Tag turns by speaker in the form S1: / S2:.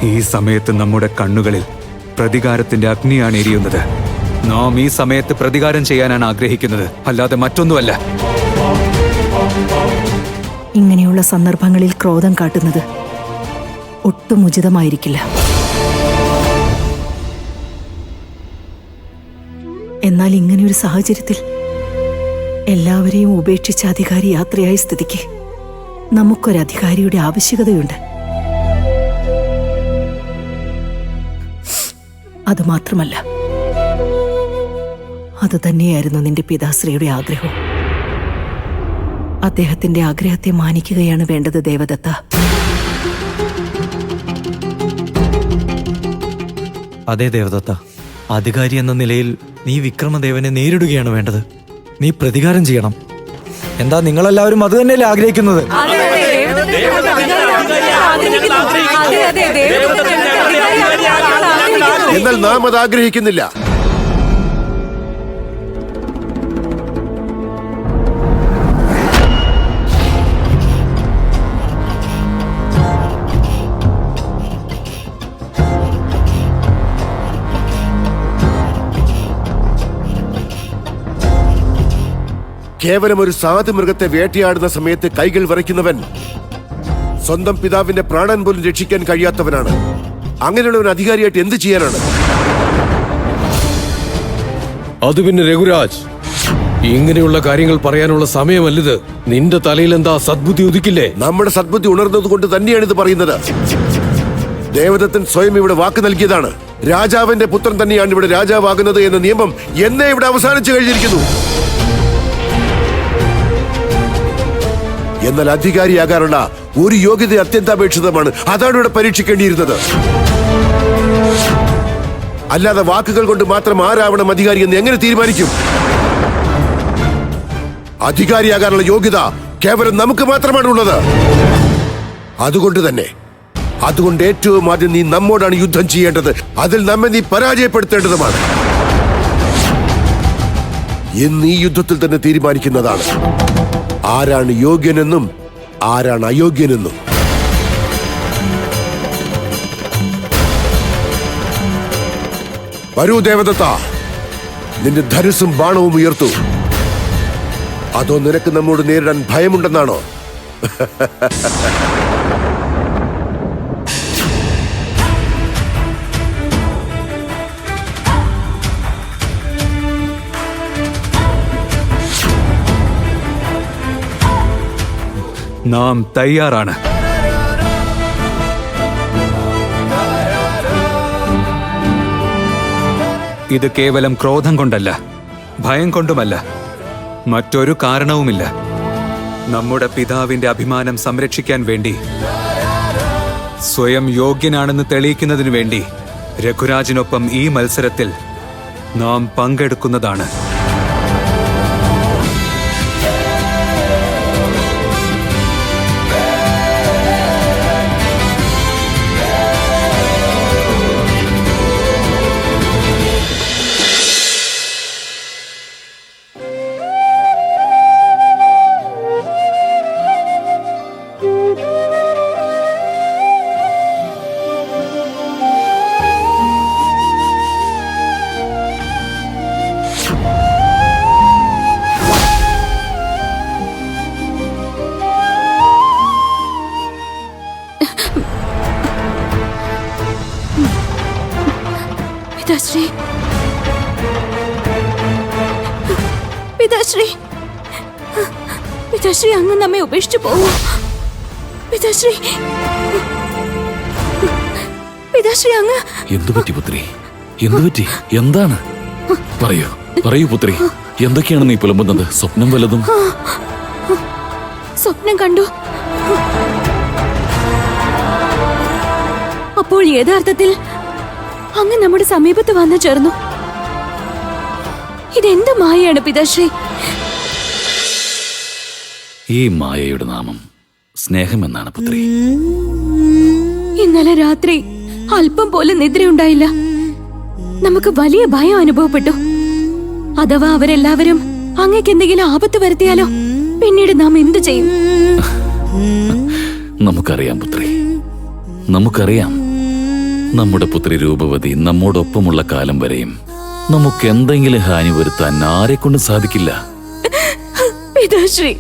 S1: ഈ സമയത്ത് നമ്മുടെ കണ്ണുകളിൽ പ്രതികാരത്തിന്റെ അഗ്നിയാണ് എരിയുന്നത്. നാം ഈ സമയത്ത് പ്രതികാരം ചെയ്യാനാണ് ആഗ്രഹിക്കുന്നത്, അല്ലാതെ മറ്റൊന്നുമല്ല.
S2: ഇങ്ങനെയുള്ള സന്ദർഭങ്ങളിൽ ക്രോധം കാട്ടുന്നത് ഒട്ടും ഉചിതമായിരിക്കില്ല. എന്നാൽ ഇങ്ങനെയൊരു സാഹചര്യത്തിൽ എല്ലാവരെയും ഉപേക്ഷിച്ച അധികാരി യാത്രയായ സ്ഥിതിക്ക് നമുക്കൊരധികാരിയുടെ ആവശ്യകതയുണ്ട്. അതുമാത്രമല്ല, അതുതന്നെയായിരുന്നു നിന്റെ പിതാശ്രീയുടെ ആഗ്രഹം. അദ്ദേഹത്തിന്റെ ആഗ്രഹത്തെ മാനിക്കുകയാണ് വേണ്ടത് ദേവദത്ത.
S3: അതെ ദേവദത്ത, അധികാരി എന്ന നിലയിൽ നീ വിക്രമദേവനെ നേരിടുകയാണ് വേണ്ടത്. നീ പ്രതികാരം ചെയ്യണം. എന്താ നിങ്ങളെല്ലാവരും അത് തന്നെയല്ലേ ആഗ്രഹിക്കുന്നത്?
S4: എന്നാൽ നാം അത് ആഗ്രഹിക്കുന്നില്ല. കേവലം ഒരു സാധു മൃഗത്തെ വേട്ടയാടുന്ന സമയത്ത് കൈകൾ വിറയ്ക്കുന്നവൻ സ്വന്തം പിതാവിന്റെ പ്രാണൻ പോലും രക്ഷിക്കാൻ കഴിയാത്തവനാണ്. അങ്ങനെയുള്ളവൻ അധികാരിയായിട്ട് എന്ത് ചെയ്യാനാണ്?
S5: അത് പിന്നെ രഘുരാജ്, ഇങ്ങനെയുള്ള കാര്യങ്ങൾ പറയാനുള്ള സമയമല്ലിത്. നിന്റെ തലയിൽ എന്താ സദ്ബുദ്ധി ഉദിക്കില്ലേ?
S4: നമ്മുടെ സദ്ബുദ്ധി ഉണർന്നത് കൊണ്ട് തന്നെയാണ് ഇത് പറയുന്നത്. ദേവദത്തൻ സ്വയം ഇവിടെ വാക്ക് നൽകിയതാണ്. രാജാവിന്റെ പുത്രൻ തന്നെയാണ് ഇവിടെ രാജാവാകുന്നത് എന്ന നിയമം എന്നേ ഇവിടെ അവസാനിച്ചു കഴിഞ്ഞിരിക്കുന്നു. എന്നാൽ അധികാരിയാകാനുള്ള ഒരു യോഗ്യത അത്യന്താപേക്ഷിതമാണ്. അതാണ് ഇവിടെ പരീക്ഷിക്കേണ്ടിയിരുന്നത്. അല്ലാതെ വാക്കുകൾ കൊണ്ട് മാത്രം ആരാവണം അധികാരി എന്ന് എങ്ങനെ തീരുമാനിക്കും? അധികാരിയാകാനുള്ള യോഗ്യത കേവലം നമുക്ക് മാത്രമാണ് ഉള്ളത്. അതുകൊണ്ട് ഏറ്റവും ആദ്യം നീ നമ്മോടാണ് യുദ്ധം ചെയ്യേണ്ടത്. അതിൽ നമ്മെ നീ പരാജയപ്പെടുത്തേണ്ടതുമാണ്. ഇന്ന് ഈ യുദ്ധത്തിൽ തന്നെ തീരുമാനിക്കുന്നതാണ് ആരാണ് യോഗ്യനെന്നും ആരാണ് അയോഗ്യനെന്നും. വരൂ ദേവദത്ത, നിന്റെ ധനുസും ബാണവും ഉയർത്തു. അതോ നിനക്ക് നമ്മോട് നേരിടാൻ ഭയമുണ്ടെന്നാണോ?
S1: നാം തയ്യാറാണ്. ഇത് കേവലം ക്രോധം കൊണ്ടല്ല, ഭയം കൊണ്ടുമല്ല, മറ്റൊരു കാരണവുമില്ല. നമ്മുടെ പിതാവിന്റെ അഭിമാനം സംരക്ഷിക്കാൻ വേണ്ടി, സ്വയം യോഗ്യനാണെന്ന് തെളിയിക്കുന്നതിനു വേണ്ടി രഘുരാജിനൊപ്പം ഈ മത്സരത്തിൽ നാം പങ്കെടുക്കുന്നതാണ്.
S6: പിതാശ്രീ, അങ്ങ് നമ്മെ ഉപേക്ഷിച്ചു പോവൂ. പിതാശ്രീ അങ്ങ്.
S7: എന്തുപറ്റി പുത്രി? എന്തുപറ്റി? എന്താണ്? പറയൂ പുത്രി, എന്തൊക്കെയാണ് നീ പുലമ്പുന്നത്? സ്വപ്നം വല്ലതും?
S6: സ്വപ്നം കണ്ടു. അപ്പോൾ യഥാർത്ഥത്തിൽ അങ്ങ് നമ്മുടെ സമീപത്ത് വന്നു ചേർന്നു. ഇതെന്ത് മായയാണ് പിതാശ്രീ?
S7: ഈ മായയുടെ നാമം സ്നേഹമെന്നാണ് പുത്രി.
S6: ഇന്നലെ രാത്രി അല്പം പോലും നിദ്രയുണ്ടായില്ല. നമുക്ക് വലിയ ഭയം അനുഭവപ്പെട്ടു. അഥവാ അവരെല്ലാവരും അങ്ങേക്ക് എന്തെങ്കിലും ആപത്ത് വരുത്തിയാലോ? പിന്നീട് നാം എന്തു ചെയ്യും?
S7: നമുക്കറിയാം പുത്രി, നമുക്കറിയാം. നമ്മുടെ പുത്രി രൂപവതി നമ്മോടൊപ്പമുള്ള കാലം വരെയും നമുക്ക് എന്തെങ്കിലും ഹാനി വരുത്താൻ ആരെക്കൊണ്ടും സാധിക്കില്ല.
S6: പിതാശ്രീ